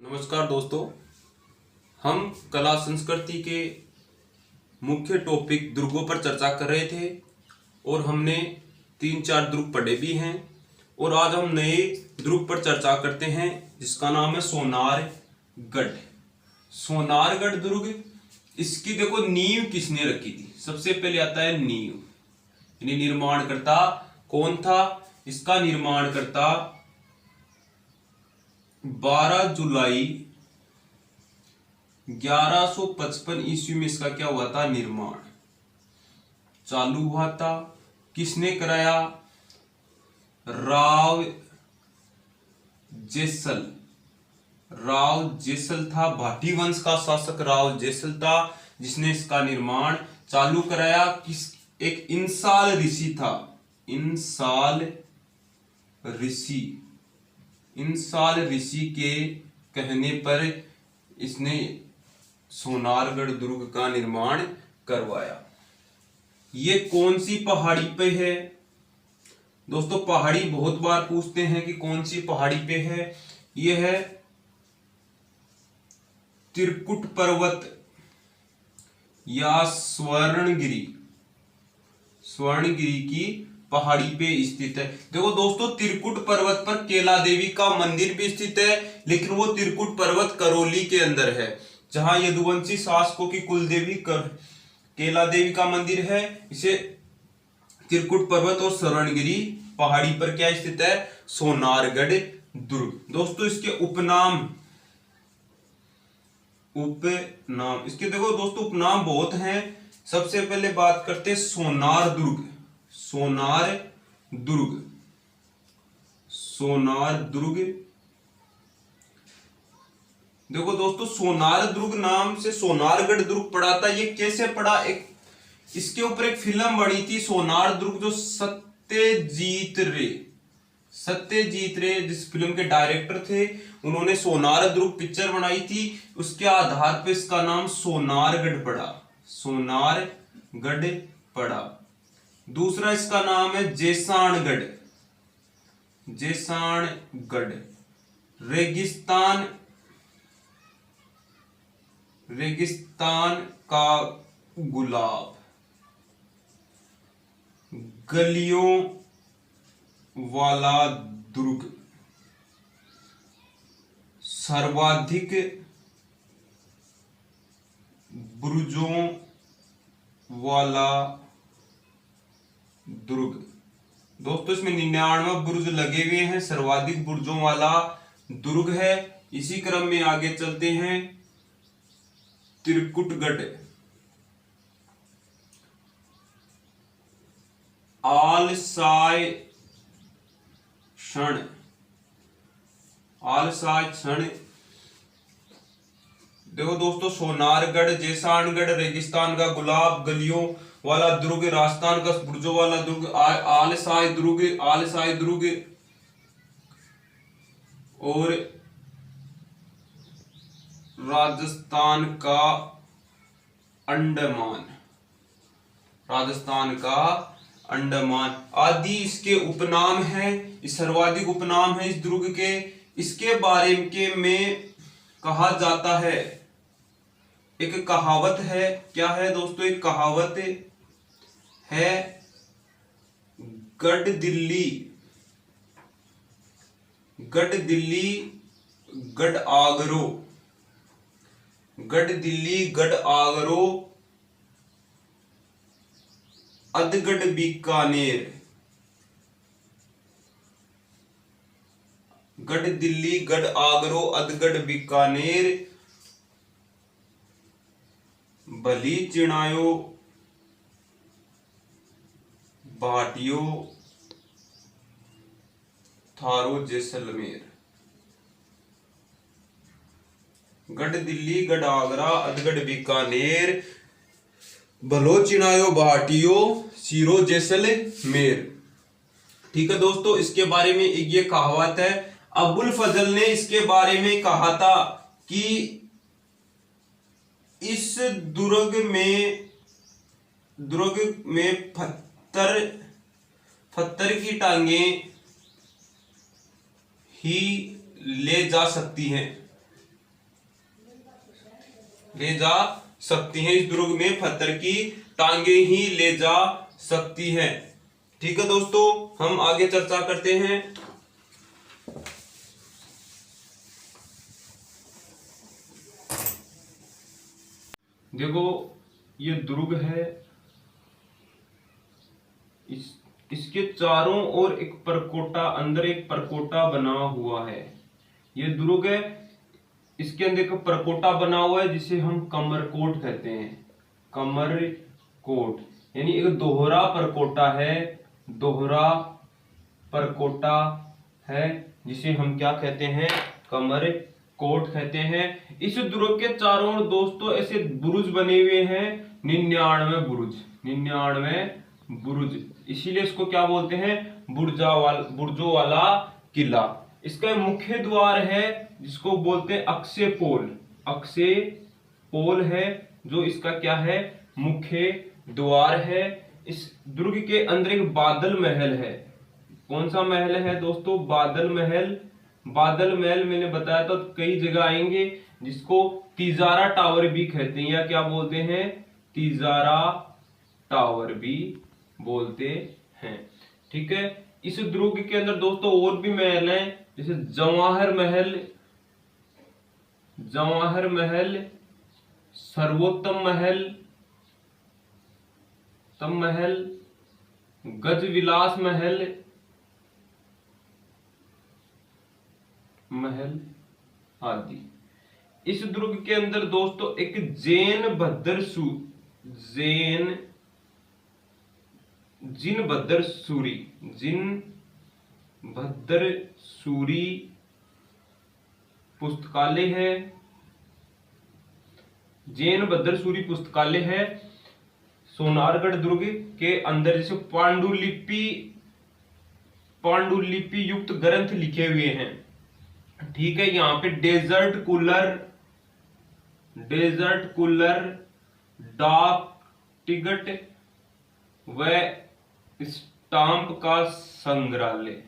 नमस्कार दोस्तों, हम कला संस्कृति के मुख्य टॉपिक दुर्गों पर चर्चा कर रहे थे और हमने 3-4 दुर्ग पढ़े भी हैं। और आज हम नए दुर्ग पर चर्चा करते हैं जिसका नाम है सोनारगढ़। सोनारगढ़ दुर्ग, इसकी देखो नींव किसने रखी थी। सबसे पहले आता है नींव, यानी निर्माणकर्ता कौन था। इसका निर्माणकर्ता 12 जुलाई 1155 ईस्वी में इसका क्या हुआ था, निर्माण चालू हुआ था। किसने कराया, राव जेसल था। भाटी वंश का शासक राव जेसल था जिसने इसका निर्माण चालू कराया। एक इंसाल ऋषि था, इंसाल ऋषि के कहने पर इसने सोनारगढ़ दुर्ग का निर्माण करवाया। ये कौन सी पहाड़ी पे है दोस्तों। पहाड़ी बहुत बार पूछते हैं कि कौन सी पहाड़ी पे है। ये है त्रिकुट पर्वत या स्वर्णगिरी की पहाड़ी पे स्थित है। देखो दोस्तों, त्रिकुट पर्वत पर केला देवी का मंदिर भी स्थित है, लेकिन वो त्रिकुट पर्वत करौली के अंदर है, जहां यदुवंशी शासकों की कुलदेवी केला देवी का मंदिर है। इसे त्रिकुट पर्वत और स्वर्णगिरी पहाड़ी पर क्या स्थित है, सोनारगढ़ दुर्ग। दोस्तों इसके उपनाम इसके देखो दोस्तों उपनाम बहुत हैं। सबसे पहले बात करते हैं सोनार दुर्ग। देखो दोस्तों, सोनार दुर्ग नाम से सोनारगढ़ दुर्ग पड़ा था। ये कैसे पड़ा, इसके ऊपर एक फिल्म बनी थी सोनार दुर्ग, जो सत्यजीत रे जिस फिल्म के डायरेक्टर थे, उन्होंने सोनार दुर्ग पिक्चर बनाई थी। उसके आधार पर इसका नाम सोनारगढ़ पड़ा। दूसरा इसका नाम है जेसाणगढ़। रेगिस्तान का गुलाब, गलियों वाला दुर्ग, सर्वाधिक बुर्जों वाला दुर्ग। दोस्तों इसमें 99 बुर्ज लगे हुए हैं, सर्वाधिक बुर्जों वाला दुर्ग है। इसी क्रम में आगे चलते हैं, त्रिकुटगढ़, आलसाय क्षण। देखो दोस्तों, सोनारगढ़, जेसाणगढ़, रेगिस्तान का गुलाब, गलियों वाला दुर्ग, राजस्थान का बुर्जों वाला दुर्ग, आलसाय दुर्ग और राजस्थान का अंडमान आदि इसके उपनाम हैं। इस सर्वाधिक उपनाम है इस दुर्ग के। इसके बारे में कहा जाता है, एक कहावत है। क्या है दोस्तों, एक कहावत है, गढ़ दिल्ली गढ़ आगरो अधगढ़ बीकानेर। गढ़ दिल्ली, गढ़ आगरो, अधगढ़ बीकानेर, भली चिणायो भाटियो थारो जैसलमेर। गढ़ दिल्ली, गढ़ आगरा, अधगढ़ बीकानेर, भलो चिनायो भाटियो सीरो जैसलमेर। ठीक है दोस्तों, इसके बारे में एक ये कहावत है। अबुल फजल ने इसके बारे में कहा था कि इस दुर्ग में पत्थर की टांगें ही ले जा सकती हैं। ले जा सकती हैं। इस दुर्ग में पत्थर की टांगे ही ले जा सकती हैं। ठीक है दोस्तों, हम आगे चर्चा करते हैं। देखो ये दुर्ग है, इसके चारों ओर एक परकोटा, अंदर एक परकोटा बना हुआ है। ये दुर्ग है, इसके अंदर एक परकोटा बना हुआ है जिसे हम कमरकोट कहते हैं। कमरकोट यानी एक दोहरा परकोटा है, दोहरा परकोटा है जिसे हम क्या कहते हैं, कमरकोट कहते हैं। इस दुर्ग के चारों ओर दोस्तों ऐसे बुरुज बने हुए हैं, 99 बुरुज, 99 बुरुज, इसीलिए इसको क्या बोलते हैं, बुर्जों वाला किला। इसका मुख्य द्वार है जिसको बोलते हैं अक्षय पोल, अक्षय पोल है जो इसका क्या है, मुख्य द्वार है। इस दुर्ग के अंदर एक बादल महल है। कौन सा महल है दोस्तों, बादल महल। बादल महल मैंने बताया था कई जगह आएंगे, जिसको तिजारा टावर भी कहते हैं, या क्या बोलते हैं, तिजारा टावर भी बोलते हैं। ठीक है, इस दुर्ग के अंदर दोस्तों और भी महल हैं, जैसे जवाहर महल, जवाहर महल, सर्वोत्तम महल, तम महल, गजविलास महल, महल आदि। इस दुर्ग के अंदर दोस्तों एक जिन भद्र सूरी पुस्तकालय है, जैन भद्र सूरी पुस्तकालय है। सोनारगढ़ दुर्ग के अंदर जैसे पांडुलिपि युक्त ग्रंथ लिखे हुए हैं। ठीक है, यहाँ पे डेजर्ट कूलर, डाक टिकट व स्टाम्प का संग्रहालय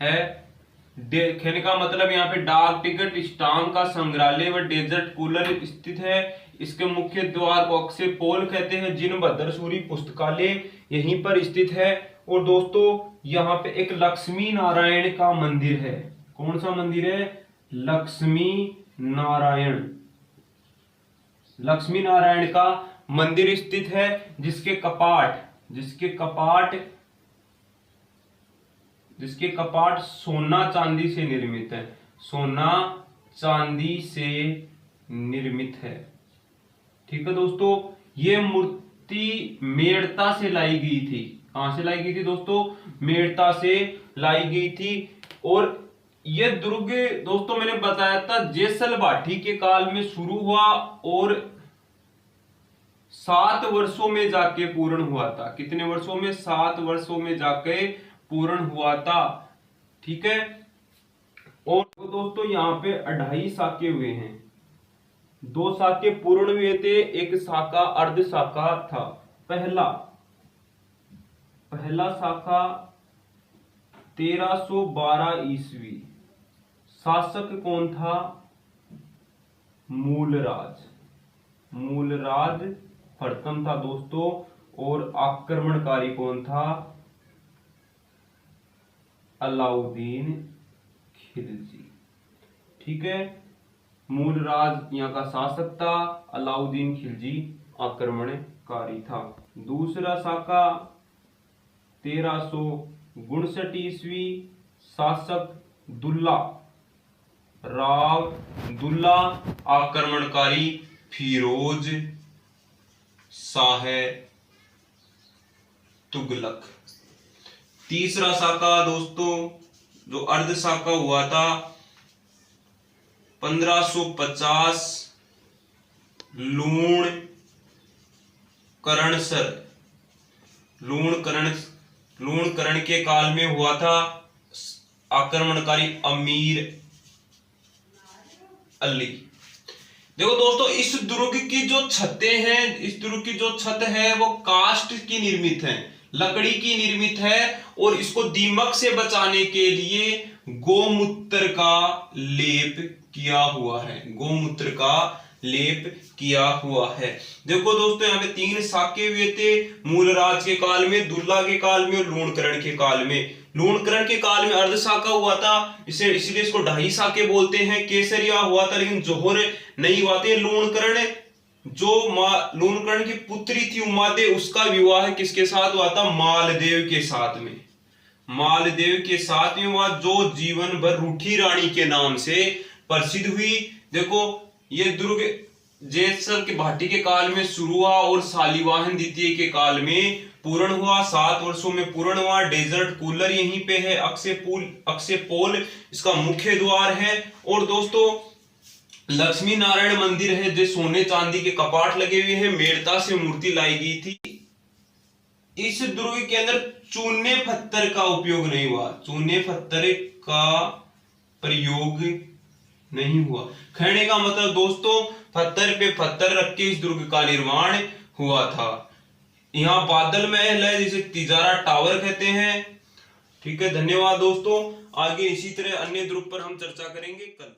है। कहने का मतलब यहाँ पे डाक टिकट, स्टाम्प का संग्रहालय व डेजर्ट कूलर स्थित है। इसके मुख्य द्वार को अक्षय पोल कहते हैं। जिन भद्र सूरी पुस्तकालय यहीं पर स्थित है। और दोस्तों यहाँ पे एक लक्ष्मी नारायण का मंदिर है। कौन सा मंदिर है, लक्ष्मी नारायण का मंदिर स्थित है, जिसके कपाट सोना चांदी से निर्मित है, सोना चांदी से निर्मित है। ठीक है दोस्तों, ये मूर्ति मेड़ता से लाई गई थी। कहां से लाई गई थी दोस्तों, मेड़ता से लाई गई थी। और यह दुर्ग दोस्तों मैंने बताया था जेसल भाटी के काल में शुरू हुआ और 7 वर्षों में जाके पूर्ण हुआ था। कितने वर्षों में, 7 वर्षों में जाके पूर्ण हुआ था। ठीक है, और दोस्तों यहाँ पे 2.5 साके हुए हैं। 2 साके पूर्ण हुए थे, एक साका अर्ध साका था। पहला साका 1312 ईस्वी। शासक कौन था, मूलराज प्रथम था दोस्तों। और आक्रमणकारी कौन था, अलाउद्दीन खिलजी। ठीक है, मूलराज यहाँ का शासक था, अलाउद्दीन खिलजी आक्रमणकारी था। दूसरा साका 1359 ईस्वी। शासक राव दुल्ला, आक्रमणकारी फिरोज शाह तुगलक। तीसरा साका दोस्तों जो अर्ध साका हुआ था 1550 लूणकरण के काल में हुआ था। आक्रमणकारी अमीर अली। देखो दोस्तों, इस दुर्ग की जो छतें हैं, इस दुर्ग की जो छत है वो काष्ठ की निर्मित है, लकड़ी की निर्मित है। और इसको दीमक से बचाने के लिए गोमूत्र का लेप किया हुआ है। गोमूत्र का लेप किया हुआ है। देखो दोस्तों यहाँ पे 3 साके हुए थे, मूलराज के काल में, दुर्ला के काल में और लूणकरण के काल में। लूणकरण के काल में अर्ध साका हुआ था, इसे इसलिए इसको 2.5 साके बोलते हैं। केसरिया हुआ था लेकिन जोहर नहीं हुआ था। लूणकरण जो लूणकरण की पुत्री थी उमादेव, उसका विवाह किसके साथ हुआ था? मालदेव के साथ में। मालदेव के साथ में हुआ, जो जीवन भर रूठी रानी के नाम से प्रसिद्ध हुई। देखो ये दुर्ग जैसल के भाटी के काल में शुरू हुआ और शालिवाहन द्वितीय के काल में पूर्ण हुआ। 7 वर्षों में पूर्ण हुआ। डेजर्ट कूलर यहीं पे है। अक्षयपोल इसका मुख्य द्वार है। और दोस्तों लक्ष्मी नारायण मंदिर है, जो सोने चांदी के कपाट लगे हुए हैं। मेड़ता से मूर्ति लाई गई थी। इस दुर्ग के अंदर चूने पत्थर का उपयोग नहीं हुआ। चूने पत्थर का प्रयोग नहीं हुआ। कहने का मतलब दोस्तों पत्थर पे पत्थर रख के इस दुर्ग का निर्माण हुआ था। यहाँ बादल महल है, जिसे तिजारा टावर कहते हैं। ठीक है, धन्यवाद दोस्तों। आगे इसी तरह अन्य दुर्ग पर हम चर्चा करेंगे कल।